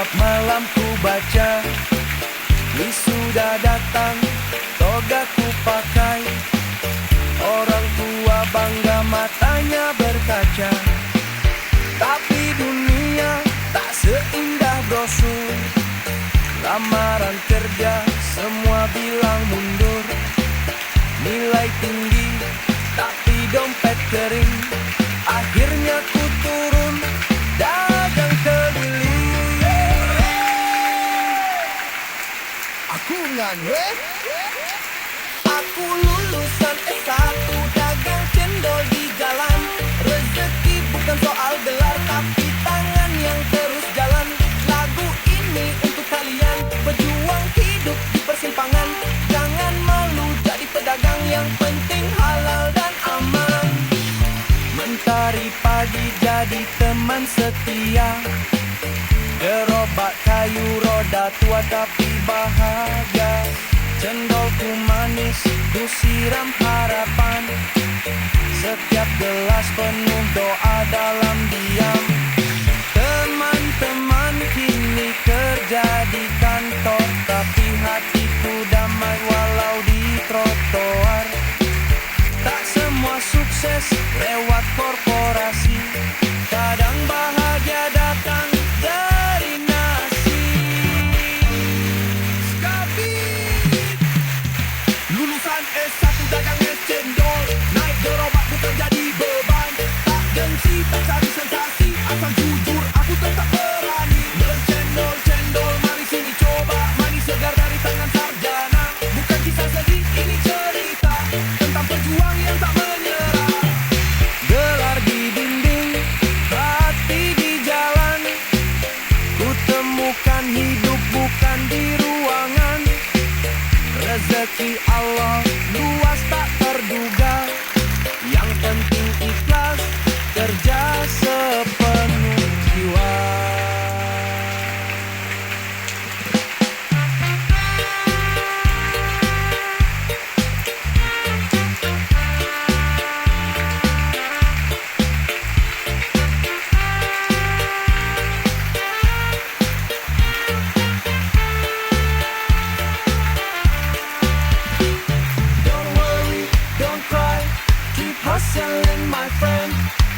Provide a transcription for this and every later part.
Setiap malam ku baca, wisuda datang, toga ku pakai. Orang tua bangga matanya berkaca. Tapi dunia tak seindah brosur. Lamaran kerja semua bilang mundur. Nilai tinggi tapi dompet kering. Akhirnya ku turun dagang keliling. Aku ngane. Aku lulusan S1 dagang cendol di jalan. Rezeki bukan soal gelar tapi tangan yang terus jalan. Lagu ini untuk kalian pejuang hidup di persimpangan. Jangan malu jadi pedagang, yang penting halal dan aman. Mentari pagi jadi teman setia. Gerobak kayu roda tua tapi bahagia. Cendolku manis, ku siram harapan. Setiap gelas penuh doa dalam diam. Teman-teman kini kerja di kantor, tapi hatiku damai walau di trotoar. Tak semua sukses lewat korporasi. Kadang bahagia datang dari nasi. Skabit. Lulusan S1 dagang es cendol. Naik gerobak bukan jadi beban. Tak gengsi, tak cari sensasi. Asal jujur aku tetap berani. Bercendol-cendol, mari sini coba. Manis segar dari tangan sarjana. Bukan kisah sedih, ini cerita tentang pejuang yang tak menyerah. Gelar di dinding, hati di jalan. Ku temukan hidup bukan di ruangan. Rezeki Allah luas tak terduga. Yang penting ikhlas, kerja sepenuh jiwa. Don't worry, don't cry, keep hustling my friend.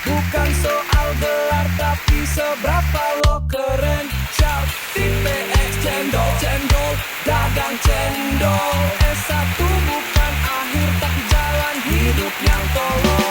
Bukan soal gelar tapi seberapa lo keren. Shout TPX cendol, cendol, dagang cendol. S1 bukan akhir tapi jalan hidup yang tolong.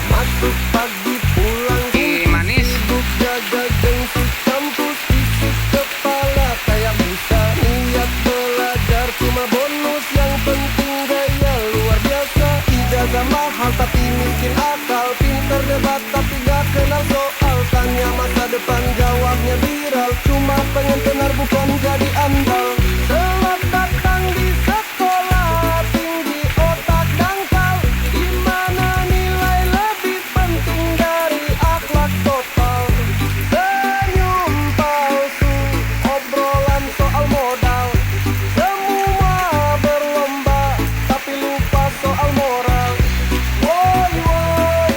Masuk pagi pulang Manis. sibuk jaga gengsi kampus. Isi kepala kayak busa. Niat belajar cuma bonus. Yang penting gaya luar biasa. Ijazah mahal tapi miskin akal. Pinter debat tapi gak kenal soal. Tanya masa depan jawabnya viral. Cuma pengen tenar bukan jadi andal. Telat datang di sekolah, tinggi otak dangkal. Gimana nilai lebih penting dari akhlak total. Senyum palsu, obrolan soal modal. Semua berlomba, tapi lupa soal moral. Woi woi,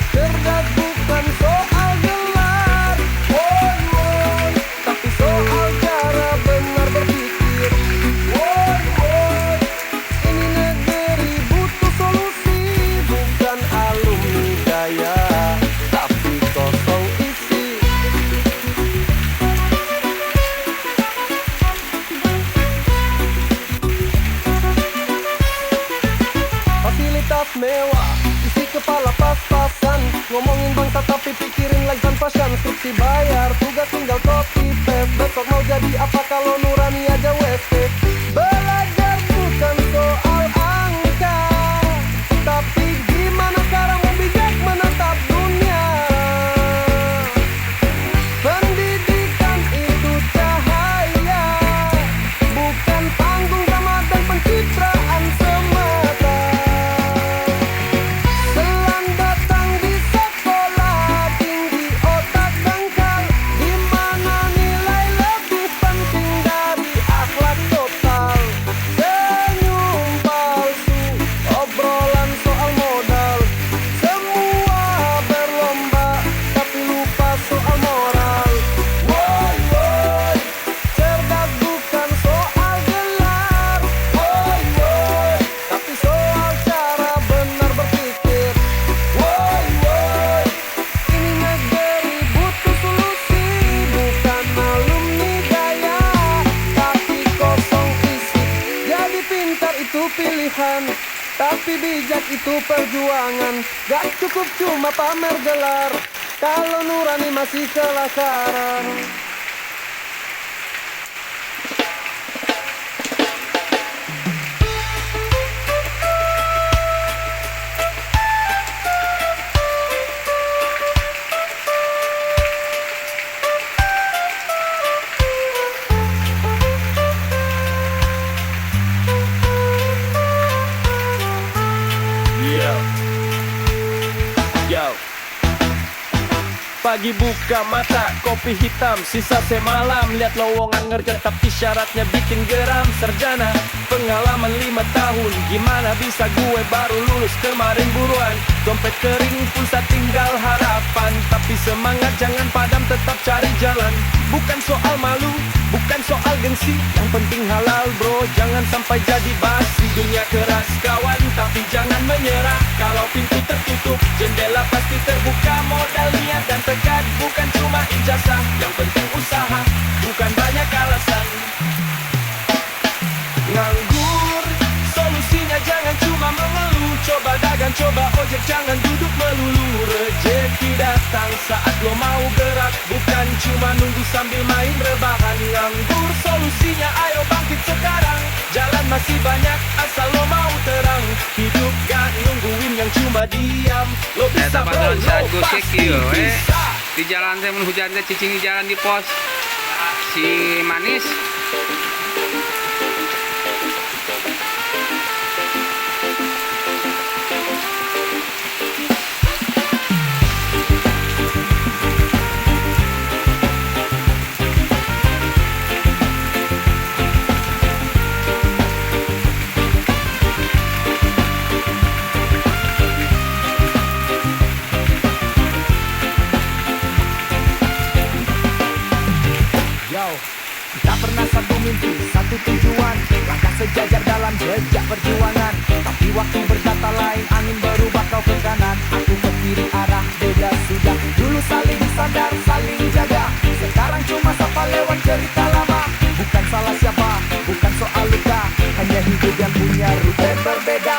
cerdas bukan soal gelar. Woi woi, tapi soal cara benar berpikir. Woi woi, ini negeri butuh solusi. Bukan alumni gaya, tapi kosong isi. Fasilitas mewah, isi kepala pas-pasan. Ngomongin bangsa tapi pikirin like dan passion. Skripsi bayar, tugas tinggal copy paste. Besok mau jadi apa kalau nurani aja wasted. Belajar bukan soal angka. Tapi bijak itu perjuangan, gak cukup cuma pamer gelar kalau nurani masih kelakaran. Yo. Pagi buka mata, kopi hitam, sisa semalam. Lihat lowongan ngerja tapi syaratnya bikin geram. Sarjana, pengalaman 5 tahun. Gimana bisa gue baru lulus kemarin buruan. Dompet kering, pulsa tinggal harapan. Tapi semangat jangan padam, tetap cari jalan. Bukan soal malu, bukan soal gengsi. Yang penting halal bro, jangan sampai jadi basi. Dunia keras kawan, tapi jangan menyerah. Kalau pintu tertutup, jendela pasti terbuka. Modal niat dan tekad, bukan cuma ijazah. Yang penting usaha, bukan banyak alasan. Nganggur, solusinya jangan cuma mengeluh. Coba dagang, coba ojek, jangan duduk melulu. Rezeki datang saat lo mau gerak, bukan cuma nunggu sambil main rebahan. Nganggur, solusinya ayo bangkit sekarang. Jalan masih banyak, asal lo mau terang. Hidup gak nungguin yang cuma diam. Lo bisa bro, lo pasti bisa. Di jalan saya hujan teh cicing di jalan di pos si manis. Kita pernah satu mimpi, satu tujuan, langkah sejajar dalam jejak perjuangan. Tapi waktu berkata lain, angin berubah kau ke kanan, aku ke kiri, arah beda sudah. Dulu saling sadar, saling jaga, sekarang cuma sapa lewat cerita lama. Bukan salah siapa, bukan soal luka, hanya hidup yang punya rute berbeda.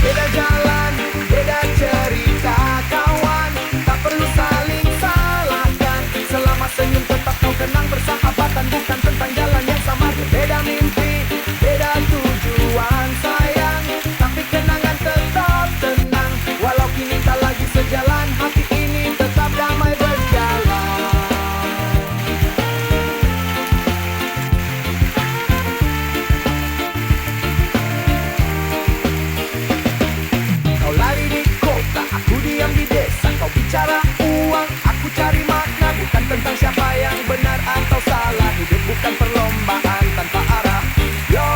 Beda jalan, beda cerita kawan, tak perlu saling salahkan. Selama senyum tetap kau kenang, bersahabatan bukan tentang jalan yang sama. Beda mimpi, beda tujuan sayang, tapi kenangan tetap tenang. Walau kini tak lagi sejalan, hati ini tetap damai berjalan. Kau lari di kota, aku diam di desa. Kau bicara uang, aku cari makna. Bukan tentang siapa yang benar atau salah. Hidup bukan perlombaan tanpa arah. Yo,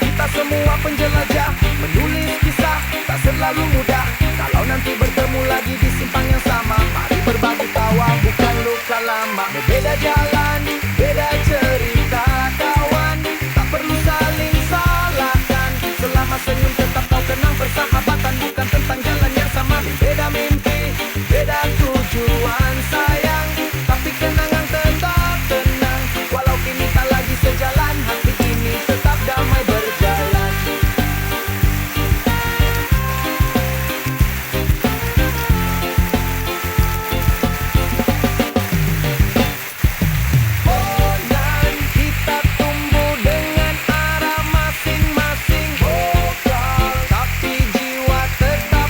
kita semua penjelajah, menulis kisah tak selalu mudah. Kalau nanti bertemu lagi di simpang yang sama, mari berbagi tawa, bukan luka lama. Berbeda jalan, beda cerita kawan, tak perlu saling salahkan. Selama senyum tetap kau kenang, persahabatan bukan tentang jalan yang sama. Beda mimpi, beda tujuan sayang, tapi kenangan tetap tenang. Walau kini tak lagi sejalan, hati ini tetap damai berjalan. Bonan kita tumbuh dengan arah masing-masing. Bokal, tapi jiwa tetap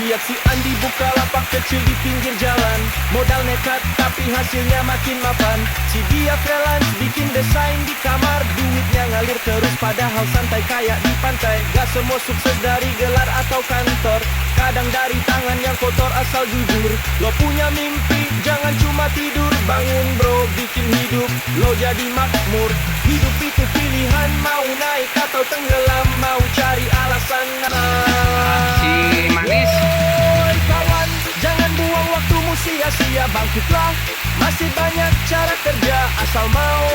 Lihat si Andi buka lapak kecil di pinggir jalan. Modal nekat tapi hasilnya makin mapan. Si dia freelance bikin desain di kamar. Duitnya ngalir terus padahal santai kayak di pantai. Gak semua sukses dari gelar atau kantor. Kadang dari tangan yang kotor asal jujur. Lo punya mimpi jangan cuma tidur. Bangun bro bikin hidup lo jadi makmur. Hidup itu pilihan, mau naik atau tenggelam, mau cari alasan. Si Manis. Woi kawan, jangan buang waktumu sia-sia, bangkitlah. Masih banyak cara kerja, asal mau,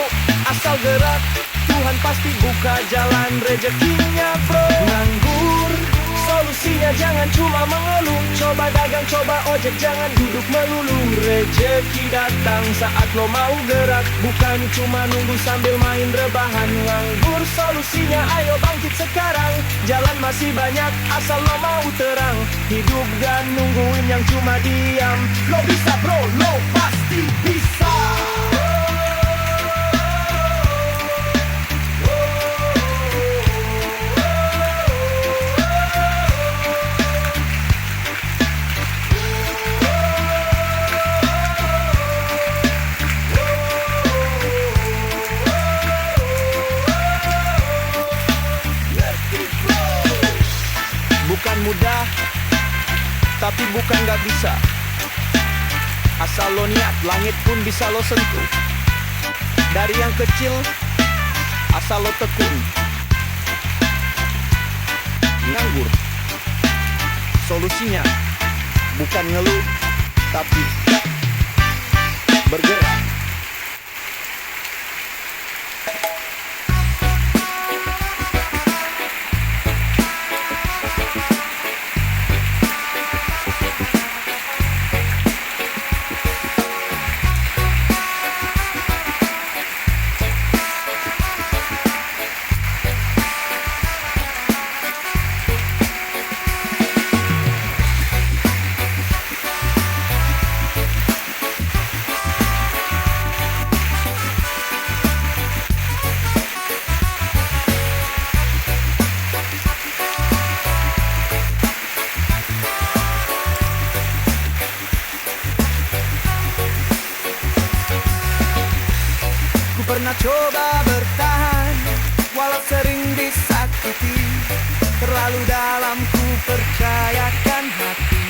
asal gerak. Tuhan pasti buka jalan rezekinya bro. Nganggur, solusinya jangan cuma mengeluh. Coba dagang, coba ojek, jangan duduk melulu. Rezeki datang saat lo mau gerak, bukan cuma nunggu sambil main rebahan. Nganggur solusinya, ayo bangkit sekarang. Jalan masih banyak, asal lo mau terang. Hidup gak nungguin yang cuma diam. Lo bisa bro, lo pasti bisa. Bukan mudah, tapi bukan gak bisa. Asal lo niat, langit pun bisa lo sentuh. Dari yang kecil, asal lo tekun. Nganggur, solusinya bukan ngeluh, tapi bergerak. Pernah coba bertahan walau sering disakiti. Terlalu dalam ku percayakan hati,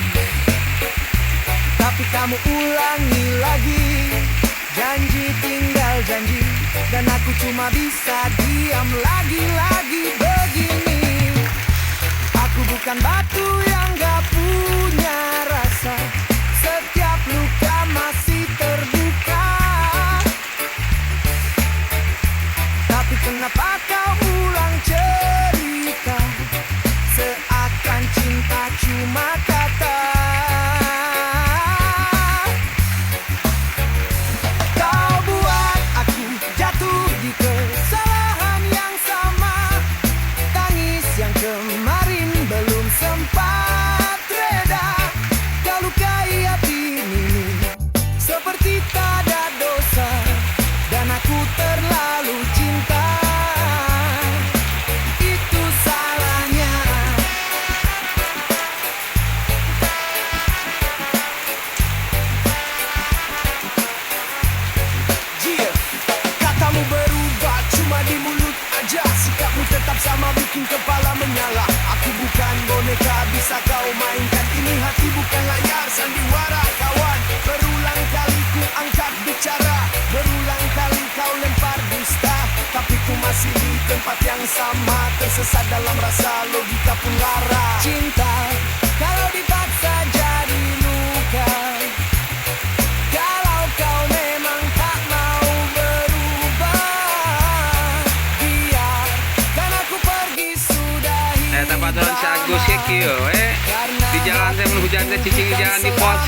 tapi kamu ulangi lagi. Janji tinggal janji, dan aku cuma bisa diam lagi-lagi begini. Aku bukan batu yang gak punya rasa. Setiap luka masih terbuka. Tapi kenapa kau ulang cerita, seakan cinta cuma kata. Kau buat aku jatuh di kesalahan yang sama. Tangis yang kemarin belum sempat reda. Kau lukai hati ini seperti tak ada dosa, dan aku terlalu cinta. Itu salahnya. Jia, katamu berubah cuma di mulut aja. Sikapmu tetap sama bikin kepala menyala. Aku bukan boneka bisa kau mainkan. Ini hati bukan layar sandiwara kawan. Berulang kali ku angkat bicara, berulang kali kau lempar dusta, tapi ku masih di tempat yang sama. Tersesat dalam rasa, logika pun lara. Cinta kalau dipaksa jadi luka. Kalau kau memang tak mau berubah, biarkan aku pergi, sudahi. Tempat si Agus ya kio, di jalan saya menunggu jalan cicing jalan di pos.